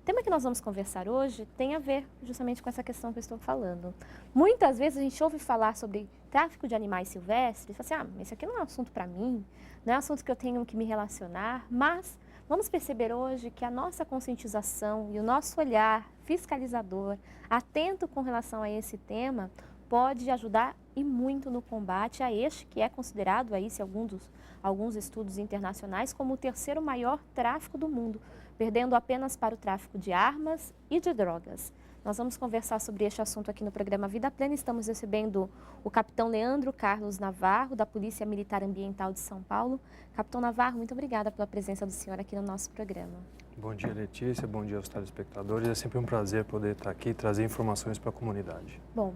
tema que nós vamos conversar hoje tem a ver justamente com essa questão que eu estou falando. Muitas vezes a gente ouve falar sobre tráfico de animais silvestres e fala assim, esse aqui não é um assunto para mim, não é um assunto que eu tenho que me relacionar, mas vamos perceber hoje que a nossa conscientização e o nosso olhar fiscalizador, atento com relação a esse tema, pode ajudar e muito no combate a este que é considerado aí, se alguns estudos internacionais, como o terceiro maior tráfico do mundo, perdendo apenas para o tráfico de armas e de drogas. Nós vamos conversar sobre este assunto aqui no programa Vida Plena. Estamos recebendo o capitão Leandro Carlos Navarro, da Polícia Militar Ambiental de São Paulo. Capitão Navarro, muito obrigada pela presença do senhor aqui no nosso programa. Bom dia, Letícia. Bom dia aos telespectadores. É sempre um prazer poder estar aqui e trazer informações para a comunidade. Bom,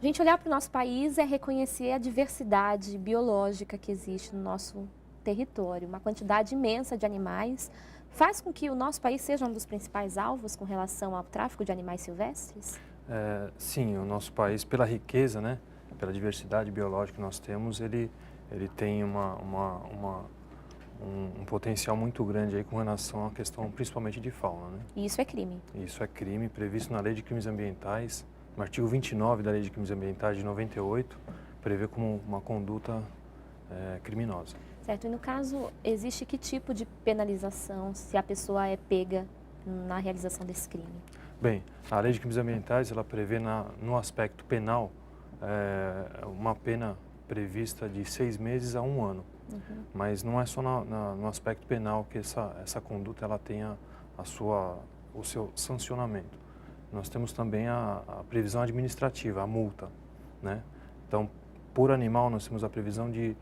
a gente olhar para o nosso país é reconhecer a diversidade biológica que existe no nosso território. Uma quantidade imensa de animais faz com que o nosso país seja um dos principais alvos com relação ao tráfico de animais silvestres? Sim, o nosso país, pela riqueza, né, pela diversidade biológica que nós temos, ele tem um potencial muito grande aí com relação à questão principalmente de fauna, né? E isso é crime? Isso é crime previsto na Lei de Crimes Ambientais. No artigo 29 da Lei de Crimes Ambientais de 98, prevê como uma conduta criminosa. Certo. E no caso, existe que tipo de penalização se a pessoa é pega na realização desse crime? Bem, a Lei de Crimes Ambientais, ela prevê no aspecto penal uma pena prevista de 6 meses a 1 ano. Uhum. Mas não é só no aspecto penal que essa conduta ela tenha o seu sancionamento. Nós temos também a previsão administrativa, a multa, né? Então, por animal, nós temos a previsão de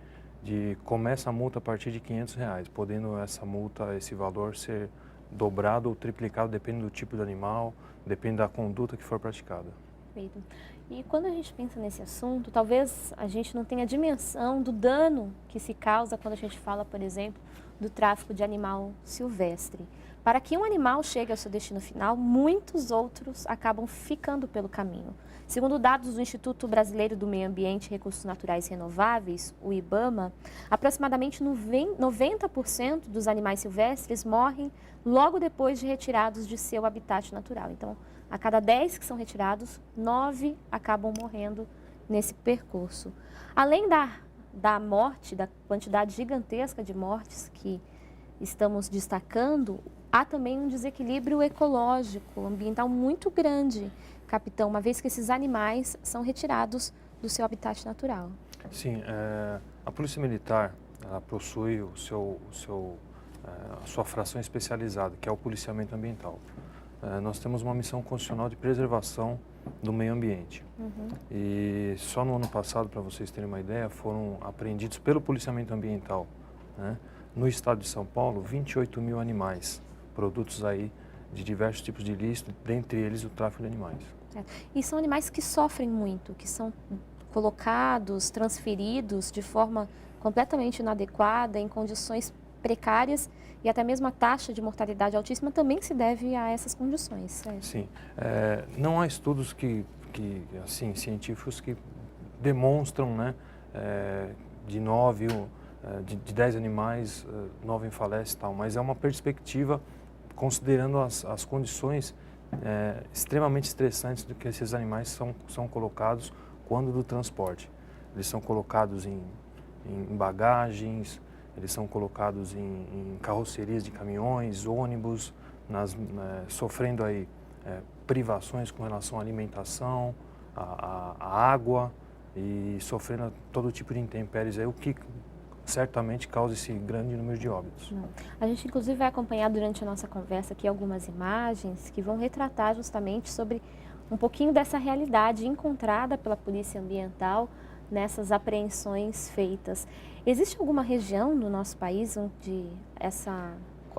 começa a multa a partir de R$500, podendo essa multa, esse valor ser dobrado ou triplicado, depende do tipo de animal, depende da conduta que for praticada. Perfeito. E quando a gente pensa nesse assunto, talvez a gente não tenha dimensão do dano que se causa quando a gente fala, por exemplo, do tráfico de animal silvestre. Para que um animal chegue ao seu destino final, muitos outros acabam ficando pelo caminho. Segundo dados do Instituto Brasileiro do Meio Ambiente e Recursos Naturais Renováveis, o IBAMA, aproximadamente 90% dos animais silvestres morrem logo depois de retirados de seu habitat natural. Então, a cada 10 que são retirados, 9 acabam morrendo nesse percurso. Além da morte, da quantidade gigantesca de mortes que estamos destacando, há também um desequilíbrio ecológico, ambiental muito grande, capitão, uma vez que esses animais são retirados do seu habitat natural. Sim, a Polícia Militar ela possui a sua fração especializada, que é o policiamento ambiental. Nós temos uma missão constitucional de preservação do meio ambiente. Uhum. E só no ano passado, para vocês terem uma ideia, foram apreendidos pelo policiamento ambiental, né, no estado de São Paulo, 28 mil animais, produtos aí de diversos tipos de ilícito, dentre eles o tráfico de animais. E são animais que sofrem muito, que são colocados, transferidos de forma completamente inadequada, em condições precárias, e até mesmo a taxa de mortalidade altíssima também se deve a essas condições. Sim, não há estudos assim, científicos que demonstram, né, de 10 animais, 9 falecem e tal, mas é uma perspectiva considerando as condições extremamente estressantes do que esses animais são colocados quando do transporte. Eles são colocados em bagagens, eles são colocados em carrocerias de caminhões, ônibus, sofrendo aí privações com relação à alimentação, à água e sofrendo todo tipo de intempéries, aí, o que certamente causa esse grande número de óbitos. A gente inclusive vai acompanhar durante a nossa conversa aqui algumas imagens que vão retratar justamente sobre um pouquinho dessa realidade encontrada pela Polícia Ambiental nessas apreensões feitas. Existe alguma região do nosso país onde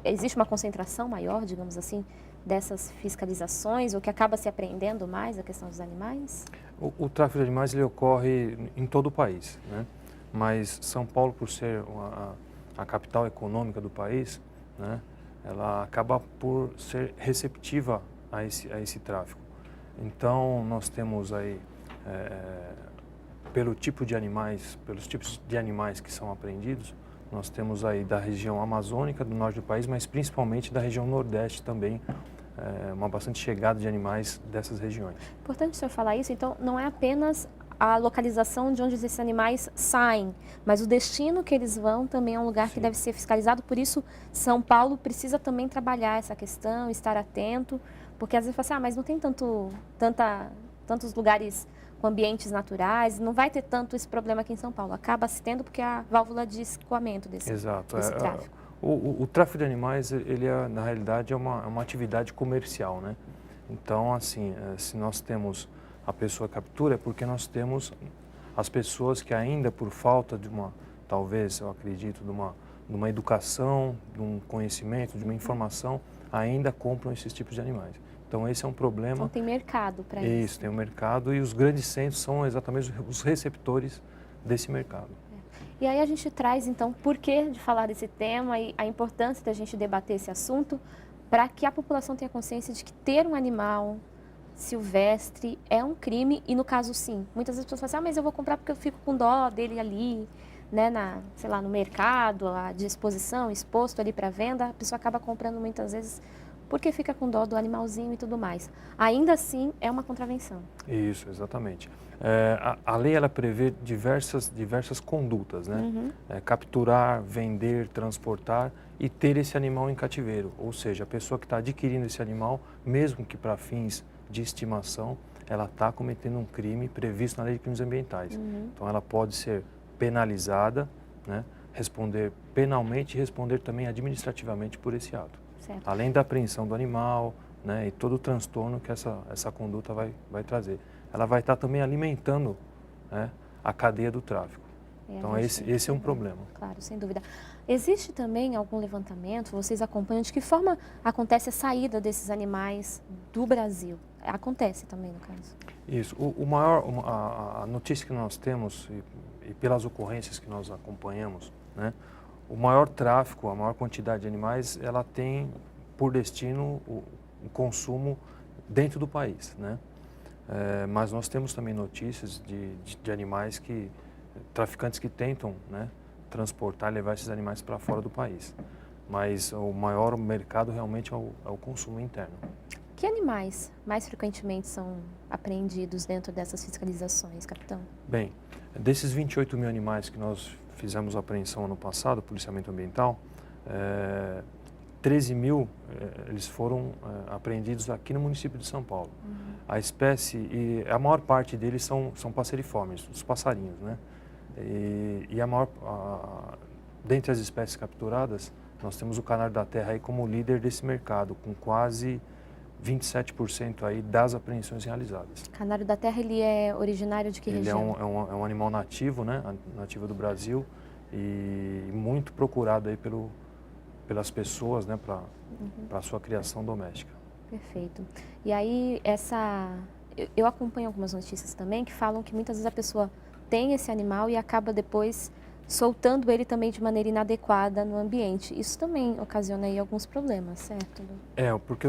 existe uma concentração maior, digamos assim, dessas fiscalizações, ou que acaba se apreendendo mais a questão dos animais? O tráfico de animais ele ocorre em todo o país, né? Mas São Paulo, por ser a capital econômica do país, né, ela acaba por ser receptiva a esse tráfico. Então, nós temos aí, pelos tipos de animais que são apreendidos, nós temos aí da região amazônica, do norte do país, mas principalmente da região nordeste também, uma bastante chegada de animais dessas regiões. Importante o senhor falar isso, então não é apenas a localização de onde esses animais saem, mas o destino que eles vão também é um lugar que deve ser fiscalizado, por isso São Paulo precisa também trabalhar essa questão, estar atento, porque às vezes fala assim, mas não tem tantos lugares com ambientes naturais, não vai ter tanto esse problema aqui em São Paulo. Acaba se tendo porque é a válvula de escoamento desse tráfico. O tráfico de animais, ele na realidade é uma atividade comercial, né? Então, assim, se nós temos a pessoa captura, é porque nós temos as pessoas que ainda por falta de talvez, eu acredito, de uma educação, de um conhecimento, de uma informação, ainda compram esses tipos de animais. Então, esse é um problema. Então, tem mercado para isso. Isso, tem um mercado e os grandes centros são exatamente os receptores desse mercado. E aí a gente traz, então, o porquê de falar desse tema e a importância da gente debater esse assunto para que a população tenha consciência de que ter um animal silvestre é um crime e, no caso, sim. Muitas vezes as pessoas falam assim, mas eu vou comprar porque eu fico com dó dele ali, né, sei lá, no mercado, à disposição, exposto ali para venda. A pessoa acaba comprando muitas vezes porque fica com dó do animalzinho e tudo mais. Ainda assim, é uma contravenção. Isso, exatamente. A lei, ela prevê diversas condutas, né? Capturar, vender, transportar e ter esse animal em cativeiro. Ou seja, a pessoa que está adquirindo esse animal, mesmo que para fins de estimação, ela está cometendo um crime previsto na Lei de Crimes Ambientais. Então, ela pode ser penalizada, né? Responder penalmente e responder também administrativamente por esse ato. Certo. Além da apreensão do animal, né, e todo o transtorno que essa conduta vai trazer. Ela vai estar também alimentando, né, a cadeia do tráfico. Então, esse é um problema. Claro, sem dúvida. Existe também algum levantamento, vocês acompanham, de que forma acontece a saída desses animais do Brasil? Acontece também, no caso? Isso. A notícia que nós temos, e pelas ocorrências que nós acompanhamos, né, o maior tráfico, a maior quantidade de animais, ela tem por destino o consumo dentro do país, né? Mas nós temos também notícias de animais traficantes que tentam, né, transportar, levar esses animais para fora do país. Mas o maior mercado realmente é o consumo interno. Que animais mais frequentemente são apreendidos dentro dessas fiscalizações, capitão? Bem, desses 28 mil animais que nós fizemos a apreensão ano passado, policiamento ambiental, 13 mil eles foram apreendidos aqui no município de São Paulo. A espécie, e a maior parte deles são passeriformes, os passarinhos, né? E dentre as espécies capturadas, nós temos o canário da terra aí como líder desse mercado, com quase 27% aí das apreensões realizadas. Canário da terra, ele é originário de que região? Ele é um animal nativo, né? Nativo do Brasil e muito procurado aí pelas pessoas, né? Para a sua criação doméstica. Perfeito. E aí, eu acompanho algumas notícias também que falam que muitas vezes a pessoa tem esse animal e acaba depois soltando ele também de maneira inadequada no ambiente. Isso também ocasiona aí alguns problemas, certo? Porque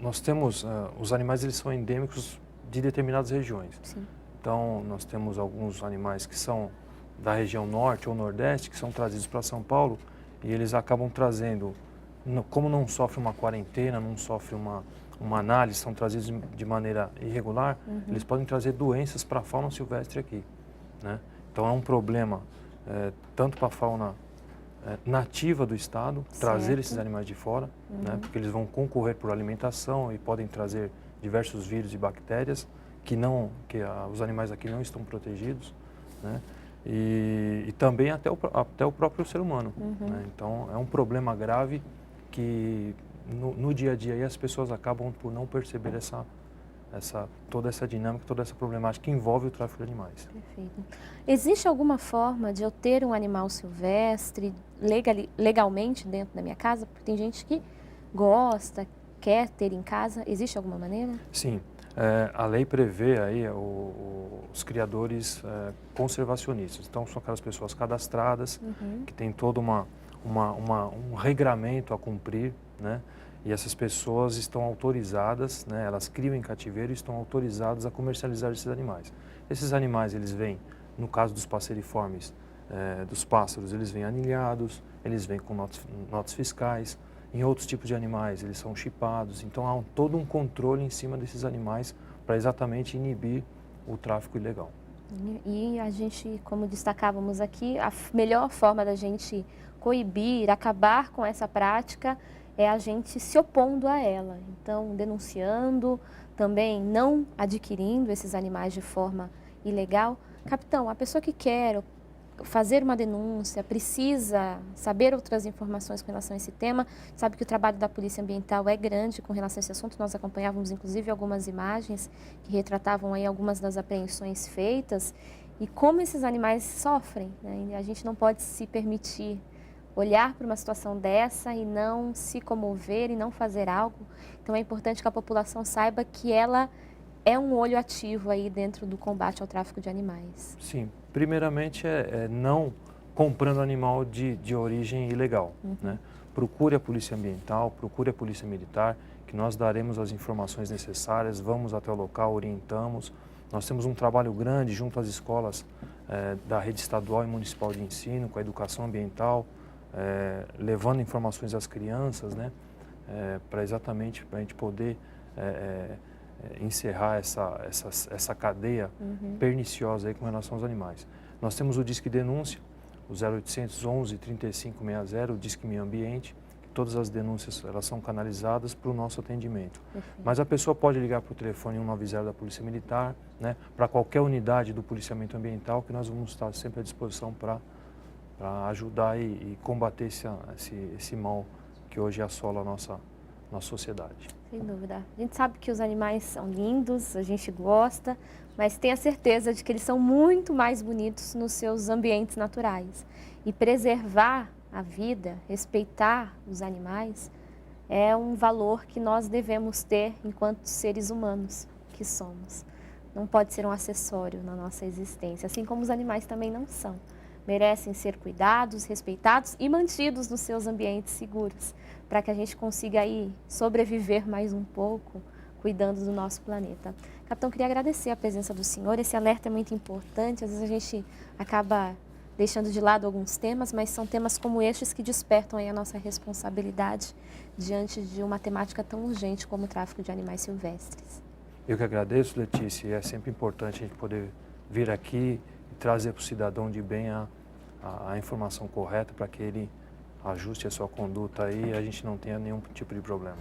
nós temos, os animais eles são endêmicos de determinadas regiões. Sim. Então, nós temos alguns animais que são da região norte ou nordeste, que são trazidos para São Paulo e eles acabam trazendo, como não sofre uma quarentena, não sofre uma análise, são trazidos de maneira irregular, eles podem trazer doenças para a fauna silvestre aqui, né? Então, é um problema tanto para a fauna nativa do estado, trazer esses animais de fora, né? Porque eles vão concorrer por alimentação e podem trazer diversos vírus e bactérias que os animais aqui não estão protegidos, né? E também até o próprio ser humano, né? Então, é um problema grave que no dia a dia aí, as pessoas acabam por não perceber toda essa dinâmica, toda essa problemática que envolve o tráfico de animais. Perfeito. Existe alguma forma de eu ter um animal silvestre legalmente dentro da minha casa? Porque tem gente que gosta, quer ter em casa. Existe alguma maneira? Sim. A lei prevê aí os criadores conservacionistas. Então, são aquelas pessoas cadastradas que têm todo um regramento a cumprir, né? E essas pessoas estão autorizadas, né? Elas criam em cativeiro e estão autorizadas a comercializar esses animais. Esses animais, eles vêm, no caso dos passeriformes, dos pássaros, eles vêm anilhados, eles vêm com notas fiscais, em outros tipos de animais, eles são chipados. Então há todo um controle em cima desses animais para exatamente inibir o tráfico ilegal. E a gente, como destacávamos aqui, a melhor forma da gente coibir, acabar com essa prática é a gente se opondo a ela. Então, denunciando, também não adquirindo esses animais de forma ilegal. Capitão, a pessoa que quer fazer uma denúncia, precisa saber outras informações com relação a esse tema, sabe que o trabalho da Polícia Ambiental é grande com relação a esse assunto. Nós acompanhávamos inclusive algumas imagens que retratavam aí algumas das apreensões feitas e como esses animais sofrem, né? E a gente não pode se permitir olhar para uma situação dessa e não se comover e não fazer algo. Então é importante que a população saiba que ela é um olho ativo aí dentro do combate ao tráfico de animais. Sim, primeiramente é não comprando animal de origem ilegal, né? Procure a Polícia Ambiental, procure a Polícia Militar, que nós daremos as informações necessárias, vamos até o local, orientamos. Nós temos um trabalho grande junto às escolas da rede estadual e municipal de ensino, com a educação ambiental, levando informações às crianças, né? Para exatamente a gente poder encerrar essa cadeia perniciosa aí com relação aos animais. Nós temos o Disque Denúncia, o 0800 11 3560, o Disque Meio Ambiente, que todas as denúncias elas são canalizadas para o nosso atendimento. Mas a pessoa pode ligar para o telefone 190 da Polícia Militar, né, para qualquer unidade do policiamento ambiental, que nós vamos estar sempre à disposição para ajudar e combater esse mal que hoje assola a nossa sociedade. Sem dúvida. A gente sabe que os animais são lindos, a gente gosta, mas tenha certeza de que eles são muito mais bonitos nos seus ambientes naturais. E preservar a vida, respeitar os animais, é um valor que nós devemos ter enquanto seres humanos que somos. Não pode ser um acessório na nossa existência, assim como os animais também não são. Merecem ser cuidados, respeitados e mantidos nos seus ambientes seguros, para que a gente consiga aí sobreviver mais um pouco, cuidando do nosso planeta. Capitão, queria agradecer a presença do senhor, esse alerta é muito importante, às vezes a gente acaba deixando de lado alguns temas, mas são temas como estes que despertam aí a nossa responsabilidade diante de uma temática tão urgente como o tráfico de animais silvestres. Eu que agradeço, Letícia, e é sempre importante a gente poder vir aqui e trazer para o cidadão de bem a informação correta para que ele ajuste a sua conduta aí e a gente não tenha nenhum tipo de problema.